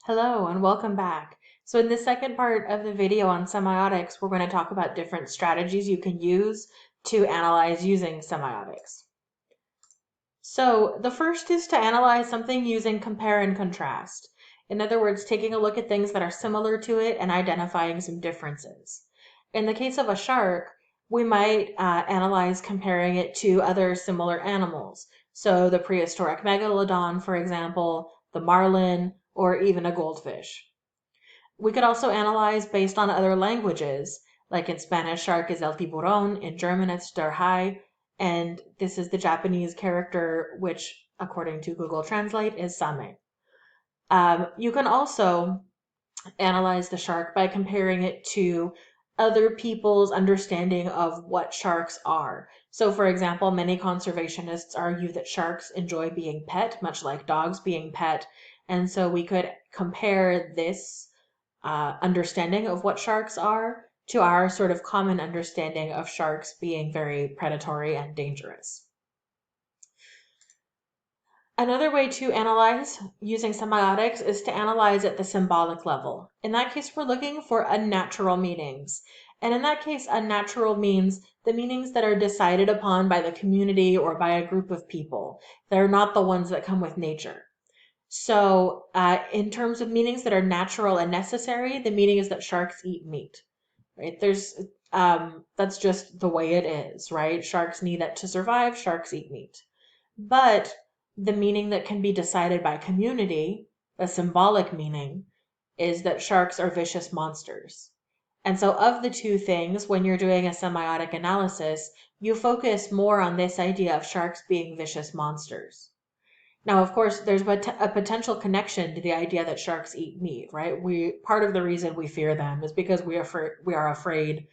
Hello and welcome back. So in the second part of the video on semiotics, we're going to talk about different strategies you can use to analyze using semiotics. So the first is to analyze something using compare and contrast. In other words, taking a look at things that are similar to it and identifying some differences. In the case of a shark, we might analyze comparing it to other similar animals. So the prehistoric megalodon, for example, the marlin, or even a goldfish. We could also analyze based on other languages, like in Spanish, shark is el tiburón, in German, it's der Hai, and this is the Japanese character, which, according to Google Translate, is same. You can also analyze the shark by comparing it to other people's understanding of what sharks are. So, for example, many conservationists argue that sharks enjoy being pet, much like dogs being pet, and so we could compare this understanding of what sharks are to our sort of common understanding of sharks being very predatory and dangerous. Another way to analyze using semiotics is to analyze at the symbolic level. In that case, we're looking for unnatural meanings. And in that case, unnatural means the meanings that are decided upon by the community or by a group of people. They're not the ones that come with nature. So in terms of meanings that are natural and necessary, the meaning is that sharks eat meat, right? That's just the way it is, right? Sharks need it to survive, sharks eat meat. But the meaning that can be decided by community, a symbolic meaning, is that sharks are vicious monsters. And so of the two things, when you're doing a semiotic analysis, you focus more on this idea of sharks being vicious monsters. Now, of course, there's a potential connection to the idea that sharks eat meat, right? Part of the reason we fear them is because we are afraid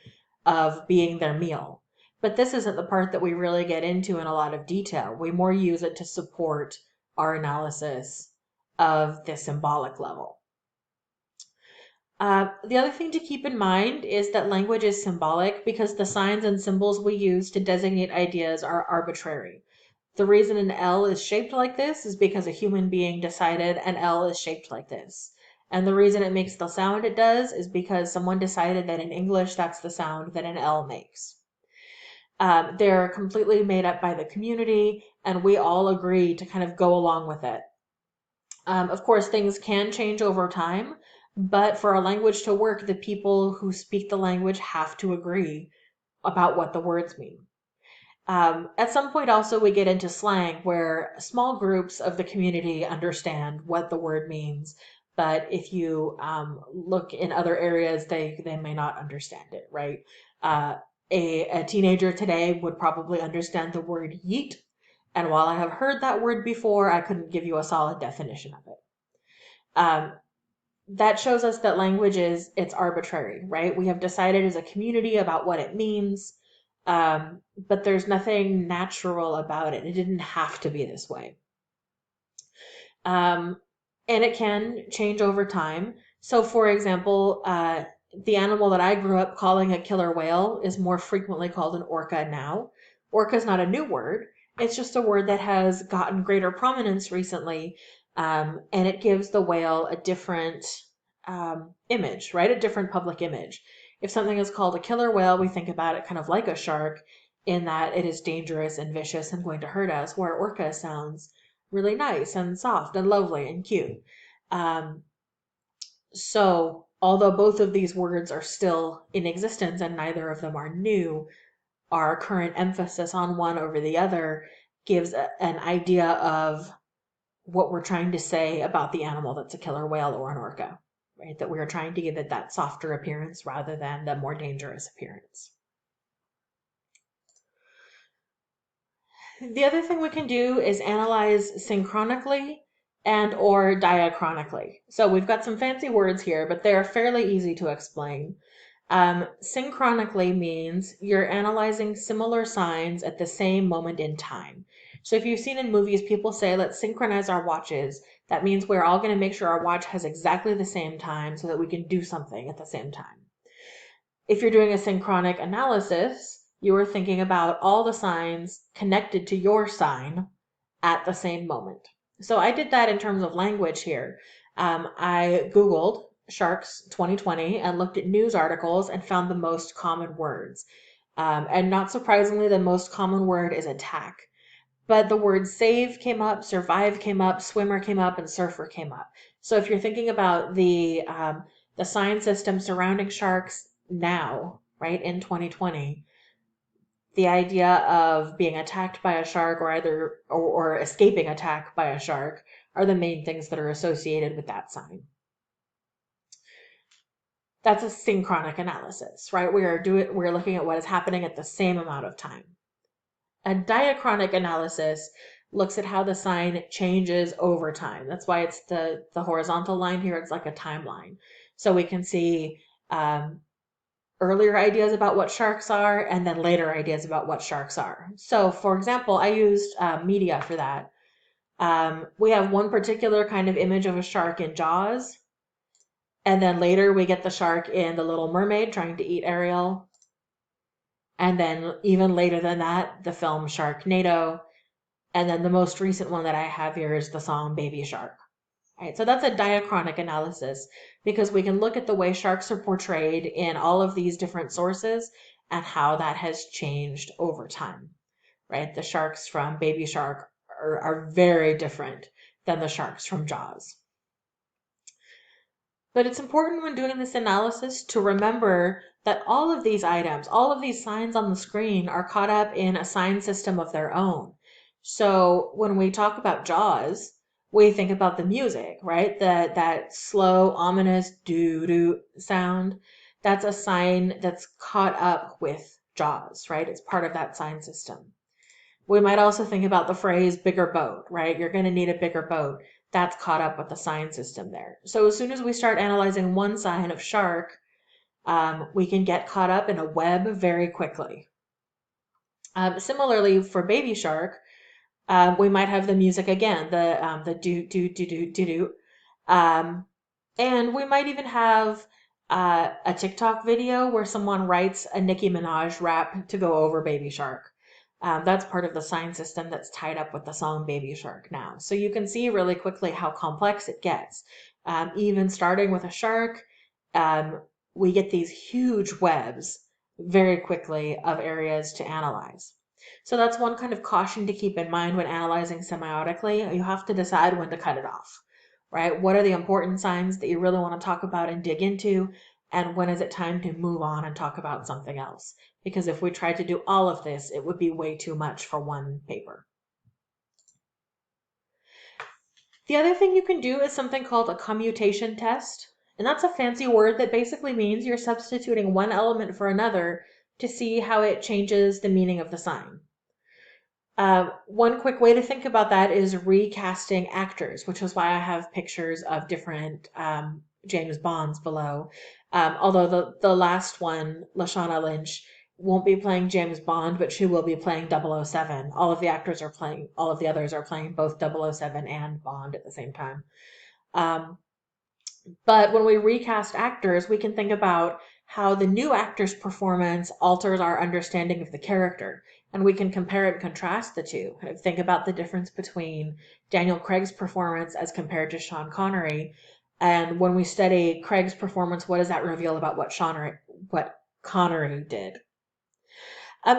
of being their meal. But this isn't the part that we really get into in a lot of detail. We more use it to support our analysis of the symbolic level. The other thing to keep in mind is that language is symbolic because the signs and symbols we use to designate ideas are arbitrary. The reason an L is shaped like this is because a human being decided an L is shaped like this. And the reason it makes the sound it does is because someone decided that in English that's the sound that an L makes. They're completely made up by the community, and we all agree to kind of go along with it. Of course, things can change over time, but for a language to work, the people who speak the language have to agree about what the words mean. At some point also we get into slang where small groups of the community understand what the word means, but if you look in other areas, they may not understand it, right? A teenager today would probably understand the word yeet, and while I have heard that word before, I couldn't give you a solid definition of it. That shows us that language it's arbitrary, right? We have decided as a community about what it means, but there's nothing natural about it. It didn't have to be this way. And it can change over time. So for example, the animal that I grew up calling a killer whale is more frequently called an orca now. Orca is not a new word. It's just a word that has gotten greater prominence recently, and it gives the whale a different image, right? A different public image. If something is called a killer whale, we think about it kind of like a shark in that it is dangerous and vicious and going to hurt us, where orca sounds really nice and soft and lovely and cute. So although both of these words are still in existence and neither of them are new, our current emphasis on one over the other gives an idea of what we're trying to say about the animal that's a killer whale or an orca, right? That we are trying to give it that softer appearance rather than the more dangerous appearance. The other thing we can do is analyze synchronically and or diachronically. So we've got some fancy words here, but they're fairly easy to explain. Synchronically means you're analyzing similar signs at the same moment in time. So if you've seen in movies, people say, let's synchronize our watches. That means we're all going to make sure our watch has exactly the same time so that we can do something at the same time. If you're doing a synchronic analysis, you are thinking about all the signs connected to your sign at the same moment. So I did that in terms of language here. I Googled sharks 2020 and looked at news articles and found the most common words. And not surprisingly, the most common word is attack. But the words save came up, survive came up, swimmer came up, and surfer came up. So if you're thinking about the sign system surrounding sharks now, right, in 2020, the idea of being attacked by a shark or escaping attack by a shark are the main things that are associated with that sign. That's a synchronic analysis, right? We're looking at what is happening at the same amount of time. A diachronic analysis looks at how the sign changes over time. That's why it's the horizontal line here. It's like a timeline. So we can see earlier ideas about what sharks are and then later ideas about what sharks are. So for example, I used media for that. We have one particular kind of image of a shark in Jaws. And then later we get the shark in The Little Mermaid trying to eat Ariel. And then even later than that, the film Sharknado. And then the most recent one that I have here is the song Baby Shark. All right, so that's a diachronic analysis because we can look at the way sharks are portrayed in all of these different sources and how that has changed over time, right? The sharks from Baby Shark are very different than the sharks from Jaws. But it's important when doing this analysis to remember that all of these items, all of these signs on the screen are caught up in a sign system of their own. So when we talk about Jaws, we think about the music, right? That slow, ominous doo-doo sound. That's a sign that's caught up with Jaws, right? It's part of that sign system. We might also think about the phrase bigger boat, right? You're going to need a bigger boat. That's caught up with the sign system there. So as soon as we start analyzing one sign of shark, we can get caught up in a web very quickly. Similarly, for baby shark, we might have the music again, the do do do do do do, and we might even have a TikTok video where someone writes a Nicki Minaj rap to go over Baby Shark. That's part of the sign system that's tied up with the song Baby Shark now. So you can see really quickly how complex it gets. Even starting with a shark, we get these huge webs very quickly of areas to analyze. So that's one kind of caution to keep in mind when analyzing semiotically. You have to decide when to cut it off, right? What are the important signs that you really want to talk about and dig into? And when is it time to move on and talk about something else? Because if we tried to do all of this, it would be way too much for one paper. The other thing you can do is something called a commutation test. And that's a fancy word that basically means you're substituting one element for another to see how it changes the meaning of the sign. One quick way to think about that is recasting actors, which is why I have pictures of different James Bonds below. Although the last one, Lashana Lynch, won't be playing James Bond, but she will be playing 007. All of the others are playing both 007 and Bond at the same time. But when we recast actors, we can think about how the new actor's performance alters our understanding of the character. And we can compare and contrast the two. Kind of think about the difference between Daniel Craig's performance as compared to Sean Connery. And when we study Craig's performance, what does that reveal about what Connery did?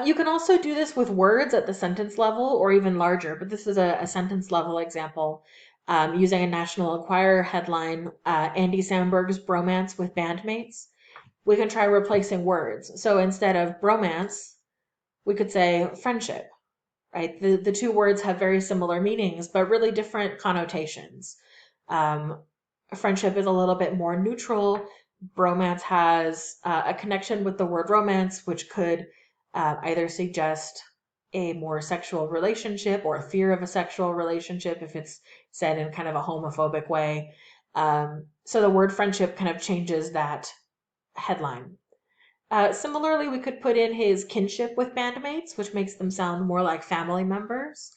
You can also do this with words at the sentence level or even larger, but this is a sentence level example. Using a National Enquirer headline, Andy Samberg's bromance with bandmates. We can try replacing words. So instead of bromance, we could say friendship, right? The two words have very similar meanings, but really different connotations. Friendship is a little bit more neutral. Bromance has a connection with the word romance, which could either suggest a more sexual relationship or a fear of a sexual relationship if it's said in kind of a homophobic way. So the word friendship kind of changes that headline. Similarly, we could put in his kinship with bandmates, which makes them sound more like family members.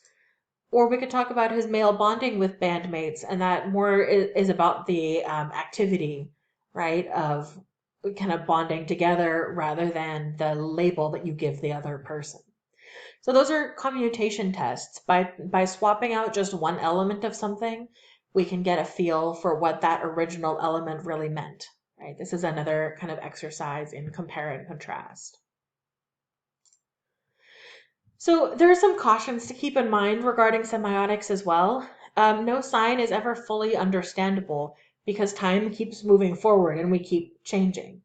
Or we could talk about his male bonding with bandmates, and that more is about the activity, right, of kind of bonding together rather than the label that you give the other person. So those are commutation tests. By swapping out just one element of something, we can get a feel for what that original element really meant, right? This is another kind of exercise in compare and contrast. So there are some cautions to keep in mind regarding semiotics as well. No sign is ever fully understandable because time keeps moving forward and we keep changing,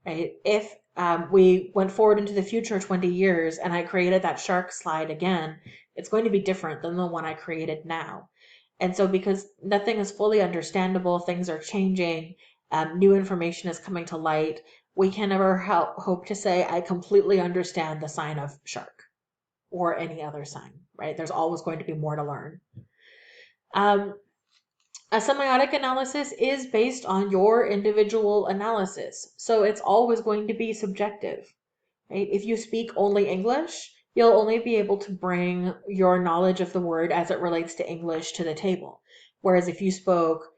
right? If we went forward into the future 20 years and I created that shark slide again, it's going to be different than the one I created now. And so because nothing is fully understandable, things are changing, new information is coming to light, we can never hope to say, I completely understand the sign of shark or any other sign, right? There's always going to be more to learn. A semiotic analysis is based on your individual analysis, so it's always going to be subjective, right? If you speak only English, you'll only be able to bring your knowledge of the word as it relates to English to the table. Whereas if you spoke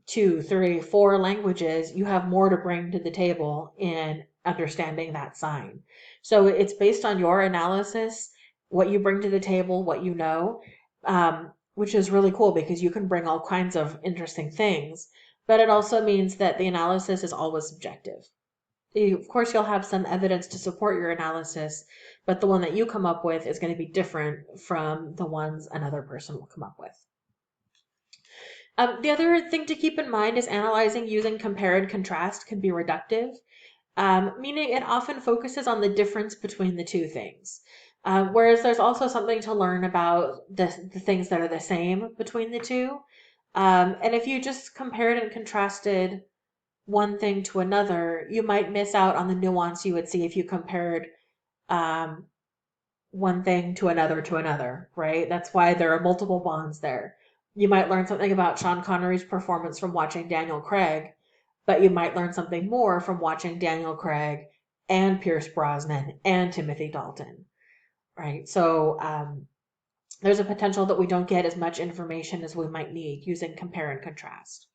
2, 3, 4 languages, you have more to bring to the table in understanding that sign. So it's based on your analysis, what you bring to the table, what you know, which is really cool because you can bring all kinds of interesting things. But it also means that the analysis is always subjective. Of course, you'll have some evidence to support your analysis, but the one that you come up with is going to be different from the ones another person will come up with. The other thing to keep in mind is analyzing using compare and contrast can be reductive, meaning it often focuses on the difference between the two things. Whereas there's also something to learn about the things that are the same between the two. And if you just compared and contrasted one thing to another, you might miss out on the nuance you would see if you compared one thing to another, right? That's why there are multiple bonds there. You might learn something about Sean Connery's performance from watching Daniel Craig, but you might learn something more from watching Daniel Craig and Pierce Brosnan and Timothy Dalton, right? So there's a potential that we don't get as much information as we might need using compare and contrast.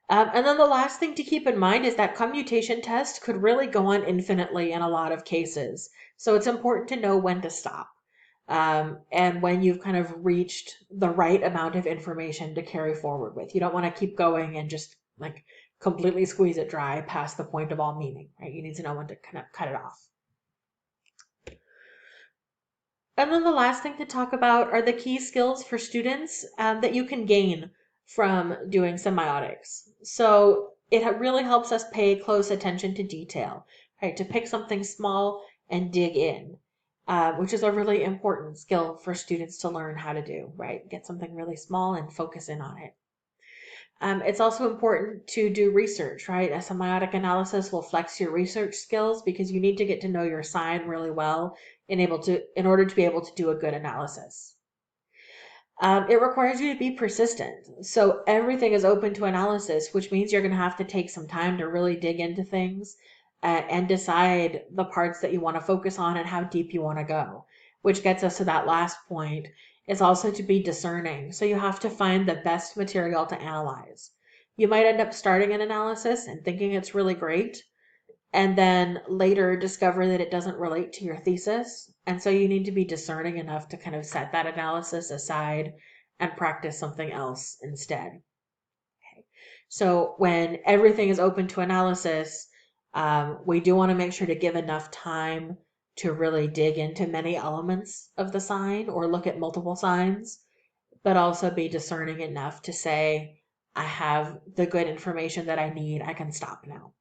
And then the last thing to keep in mind is that commutation test could really go on infinitely in a lot of cases. So it's important to know when to stop and when you've kind of reached the right amount of information to carry forward with. You don't want to keep going and just like completely squeeze it dry past the point of all meaning, right? You need to know when to kind of cut it off. And then the last thing to talk about are the key skills for students that you can gain from doing semiotics. So it really helps us pay close attention to detail, right? To pick something small and dig in, which is a really important skill for students to learn how to do, right? Get something really small and focus in on it. It's also important to do research, right? A semiotic analysis will flex your research skills because you need to get to know your sign really well in order to be able to do a good analysis. It requires you to be persistent. So everything is open to analysis, which means you're going to have to take some time to really dig into things and decide the parts that you want to focus on and how deep you want to go, which gets us to that last point is also to be discerning. So you have to find the best material to analyze. You might end up starting an analysis and thinking it's really great, and then later discover that it doesn't relate to your thesis. And so you need to be discerning enough to kind of set that analysis aside and practice something else instead. Okay. So when everything is open to analysis, we do want to make sure to give enough time to really dig into many elements of the sign or look at multiple signs, but also be discerning enough to say, I have the good information that I need, I can stop now.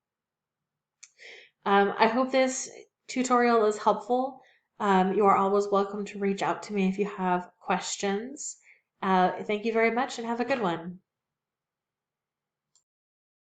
I hope this tutorial is helpful. You are always welcome to reach out to me if you have questions. Thank you very much and have a good one.